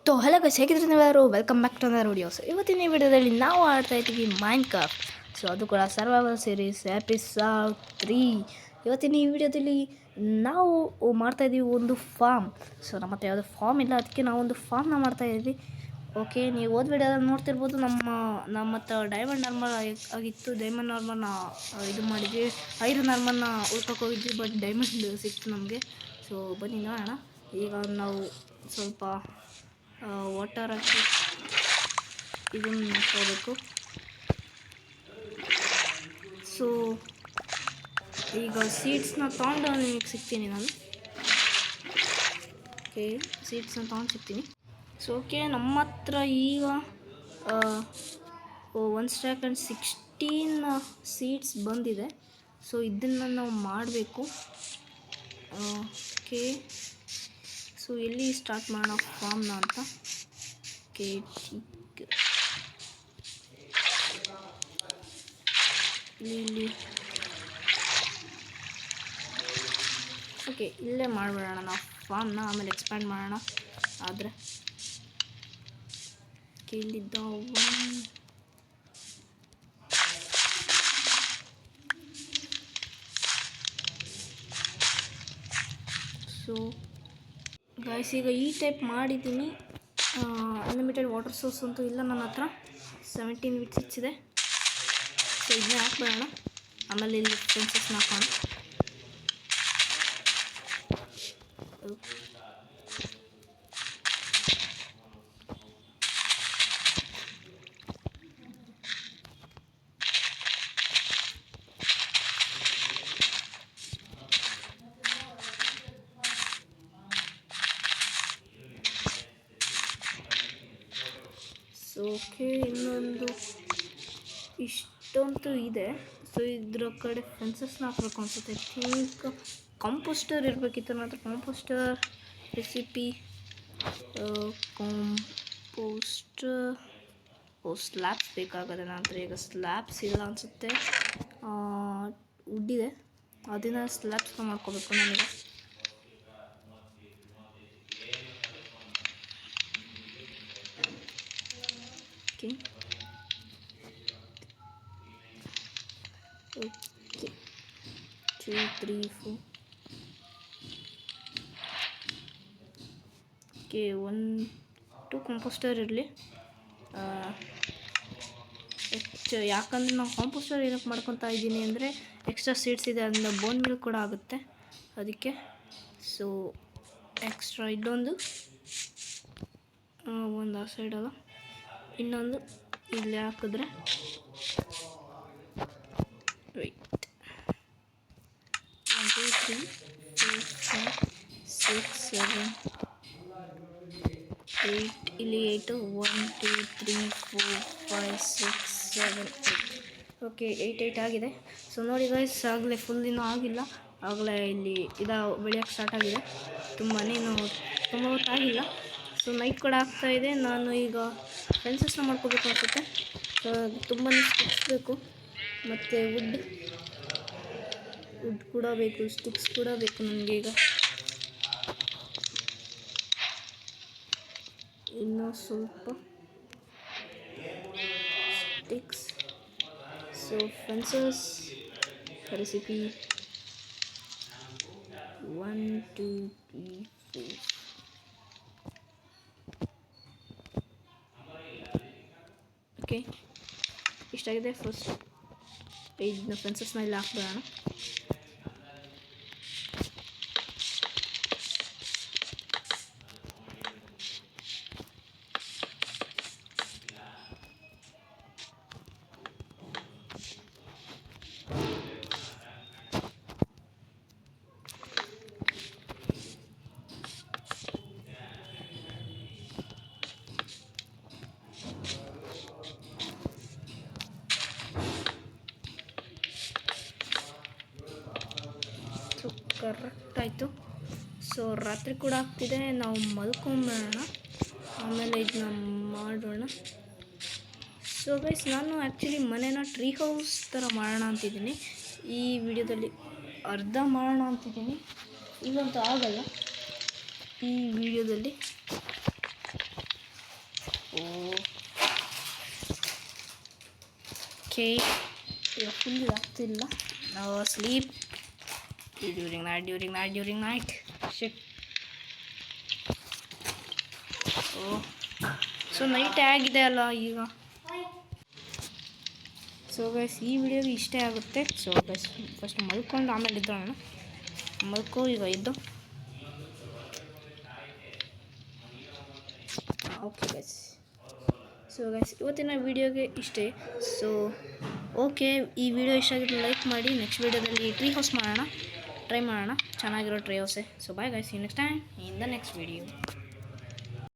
Hello guys, ಹೇಗಿದ್ರೆ ನೀವೆಲ್ಲರೂ welcome back to other videos. ಇವತ್ತಿನ ಈ ವಿಡಿಯೋದಲ್ಲಿ ನಾವು ಆಡ್ತಾ ಇದ್ದೀವಿ ಮೈನ್ಕ್ರಾಫ್ಟ್. ಸೊ ಅದು ಕೂಡ ಸರ್ವೈವಲ್ ಸೀರೀಸ್ ಎಪಿಸೋಡ್ 3. ಇವತ್ತಿನ ಈ ವಿಡಿಯೋದಲ್ಲಿ ನಾವು ಮಾಡ್ತಾಯಿದ್ದೀವಿ ಒಂದು ಫಾರ್ಮ್. ಸೊ ನಮ್ಮ ಹತ್ರ ಯಾವುದೋ ಫಾರ್ಮ್ ಇಲ್ಲ, ಅದಕ್ಕೆ ನಾವು ಒಂದು ಫಾರ್ಮ್ನ ಮಾಡ್ತಾಯಿದ್ದೀವಿ. ಓಕೆ, ನೀವು ಓದ್ ವಿಡಿಯೋದಲ್ಲಿ ನೋಡ್ತಿರ್ಬೋದು, ನಮ್ಮ ಹತ್ರ ಡೈಮಂಡ್ ಆರ್ಮರ್ ಆಗಿತ್ತು. ಡೈಮಂಡ್ ಆರ್ಮರ್ನ ಇದು ಮಾಡಿದ್ವಿ, ಐರನ್ ಆರ್ಮರ್ನ ಉಳ್ಕೊಕ್ಕೆ ಹೋಗಿದ್ವಿ, ಬಟ್ ಡೈಮಂಡ್ ಸಿಕ್ತು ನಮಗೆ. ಸೊ ಬನ್ನಿ ನೋಡೋಣ. ಈಗ ನಾವು ಸ್ವಲ್ಪ ವಾಟರ್ ಹಾಕಿ ಇದನ್ನು ಹಾಕೋಬೇಕು. ಸೊ ಈಗ ಸೀಡ್ಸ್ನ ತೊಗೊಂಡು ನಿಮಗೆ ಸಿಗ್ತೀನಿ ನಾನು. ಓಕೆ, ಸೀಡ್ಸ್ನ ತೊಗೊಂಡು ಸಿಗ್ತೀನಿ. ಸೊ ಓಕೆ, ನಮ್ಮ ಹತ್ರ ಈಗ 1 ಸ್ಟ್ಯಾಕ್ ಆ್ಯಂಡ್ 16 ಸೀಡ್ಸ್ ಬಂದಿದೆ. ಸೊ ಇದನ್ನು ನಾವು ಮಾಡಬೇಕು. ಓಕೆ, ಸೊ ಎಲ್ಲಿ ಸ್ಟಾರ್ಟ್ ಮಾಡೋಣ ಫಾರ್ಮ್ನ ಅಂತ. ಓಕೆ, ಇಲ್ಲಿ ಓಕೆ, ಇಲ್ಲೇ ಮಾಡಿಬಿಡೋಣ ನಾವು ಫಾರ್ಮ್ನ, ಆಮೇಲೆ ಎಕ್ಸ್ಪ್ಯಾಂಡ್ ಮಾಡೋಣ. ಆದರೆ ಇಲ್ಲಿದ್ದ ಸೊ ಗೈಸ್, ಈಗ ಈ ಟೈಪ್ ಮಾಡಿದ್ದೀನಿ. ಅನ್ಲಿಮಿಟೆಡ್ ವಾಟರ್ ಸೋರ್ಸ್ ಅಂತೂ ಇಲ್ಲ ನನ್ನ ಹತ್ರ. 17 ವಿಟ್ಸ್ ಇದೆ. ಸೊ ಇದನ್ನೇ ಹಾಕ್ಬೇಡ, ಆಮೇಲೆ ಇಲ್ಲಿ ಫೆನ್ಸಸ್ನ ಹಾಕೋಣ. ಓಕೆ, ಇನ್ನೊಂದು ಇಷ್ಟಂತೂ ಇದೆ. ಸೊ ಇದ್ರ ಕಡೆ ಫೆನ್ಸಸ್ನ ಹಾಕಬೇಕು ಅನ್ಸುತ್ತೆ. ಥಿಂಕ್ ಕಾಂಪೋಸ್ಟರ್ ಇರಬೇಕಿತ್ತು ನನ್ನ ಹತ್ರ. ಕಾಂಪೋಸ್ಟರ್ ರೆಸಿಪಿ, ಕಾಂಪೋಸ್ಟರ್, ಸ್ಲ್ಯಾಬ್ಸ್ ಬೇಕಾಗದೆ ನನ್ನ ಹತ್ರ. ಈಗ ಸ್ಲ್ಯಾಬ್ಸ್ ಇಲ್ಲ ಅನಿಸುತ್ತೆ. ವುಡ್ಡಿದೆ, ಅದನ್ನು ಸ್ಲ್ಯಾಬ್ಸ್ನ ಮಾಡ್ಕೋಬೇಕು ನನಗೆ. Okay okay, 2 3 4. ಓಕೆ, 1-2 ಕಂಪೋಸ್ಟರ್ ಇರಲಿ. ಯಾಕಂದರೆ ನಾವು ಕಾಂಪೋಸ್ಟರ್ ಏನಕ್ಕೆ ಮಾಡ್ಕೊತಾ ಇದ್ದೀನಿ ಅಂದರೆ, ಎಕ್ಸ್ಟ್ರಾ ಸೀಡ್ಸ್ ಇದೆ, ಅದರಿಂದ ಬೋನ್ ಮಿಲ್ ಕೂಡ ಆಗುತ್ತೆ ಅದಕ್ಕೆ. ಸೊ ಎಕ್ಸ್ಟ್ರಾ ಇದೊಂದು ಒಂದು ಆ ಸೈಡಲ್ಲ, ಇನ್ನೊಂದು ಇಲ್ಲಿ ಹಾಕಿದ್ರೆ ವೆಯ್ಟ್ 1 2 3 4 5 6 7 8. ಇಲ್ಲಿ 8 1 2 3 4 5 6 7 8. ಓಕೆ, 8 ಆಗಿದೆ. ಸೊ ನೋಡಿ ಗೈಸ್, ಆಗಲೇ ಫುಲ್ ಇನ್ನೂ ಆಗಿಲ್ಲ, ಆಗಲೇ ಇಲ್ಲಿ ಬೆಳೆಯೋಕ್ಕೆ ಸ್ಟಾರ್ಟ್ ಆಗಿದೆ. ತುಂಬ ಹೊತ್ತಾಗಿಲ್ಲ. ಸೊ ನೈಟ್ ಕೂಡ ಆಗ್ತಾಯಿದೆ. ನಾನು ಈಗ ಫೆನ್ಸಸ್ನ ಮಾಡ್ಕೋಬೇಕು ಅನಿಸುತ್ತೆ. ಸೊ ತುಂಬಾ ಸ್ಟಿಕ್ಸ್ ಬೇಕು, ಮತ್ತು ವುಡ್ ಕೂಡ ಬೇಕು, ಸ್ಟಿಕ್ಸ್ ಕೂಡ ಬೇಕು ನನಗೆ. ಈಗ ಇನ್ನೂ ಸ್ವಲ್ಪ sticks. So fences recipe 1 2 3 4. Okay, ಇಷ್ಟಾಗಿದೆ. ಫಸ್ಟ್ ಇದನ್ನ ಫೆನ್ಸಸ್ನ ಇಲ್ಲಿ ಹಾಕ್ಬಿಡೋಣ. ಕರೆಕ್ಟ್ ಆಯಿತು. ಸೊ ರಾತ್ರಿ ಕೂಡ ಆಗ್ತಿದೆ, ನಾವು ಮಲ್ಕೊಂಬೇಡ, ಆಮೇಲೆ ಇದನ್ನ ಮಾಡೋಣ. ಸೊ ಗೈಸ್, ನಾನು ಆ್ಯಕ್ಚುಲಿ ಮನೇನ ಟ್ರೀ ಹೌಸ್ ಥರ ಮಾಡೋಣ ಅಂತಿದ್ದೀನಿ. ಈ ವಿಡಿಯೋದಲ್ಲಿ ಅರ್ಧ ಮಾಡೋಣ ಅಂತಿದ್ದೀನಿ. ಇಲ್ಲಂತೂ ಆಗಲ್ಲ ಈ ವಿಡಿಯೋದಲ್ಲಿ. ಓಕೆ ಈಗ ಫುಲ್ ಆಗ್ತಿಲ್ಲ. ನಾವು ಸ್ಲೀಪ್ ಡ್ಯೂರಿಂಗ್ ನೈಟ್ ಶಿಟ್. ಸೊ ನೈಟ್ ಆಗಿದೆ ಅಲ್ಲ ಈಗ. ಸೊ ಗೈಸ್ ಈ ವಿಡಿಯೋಗೆ ಇಷ್ಟೇ ಆಗುತ್ತೆ. ಸೊ ಗೈಸ್ ಫಸ್ಟ್ ಮಲ್ಕೊಂಡು ಆಮೇಲೆ ಇದ್ದೋಣ. ಮಲ್ಕೋ ಈಗ ಇದ್ದು. Okay guys. ಸೊ ಗೈಸ್ ಇವತ್ತಿನ ವಿಡಿಯೋಗೆ ಇಷ್ಟೇ. ಸೊ ಓಕೆ, ಈ ವಿಡಿಯೋ ಇಷ್ಟ ಆಗಿದ್ರೆ ಲೈಕ್ ಮಾಡಿ. ನೆಕ್ಸ್ಟ್ ವಿಡಿಯೋದಲ್ಲಿ ಟ್ರೀ ಹೌಸ್ ಟ್ರೈ ಮಾಡೋಣ. ಚೆನ್ನಾಗಿರೋ ಟ್ರೀ ಹೌಸೇ. So bye guys, see you next time in the next video.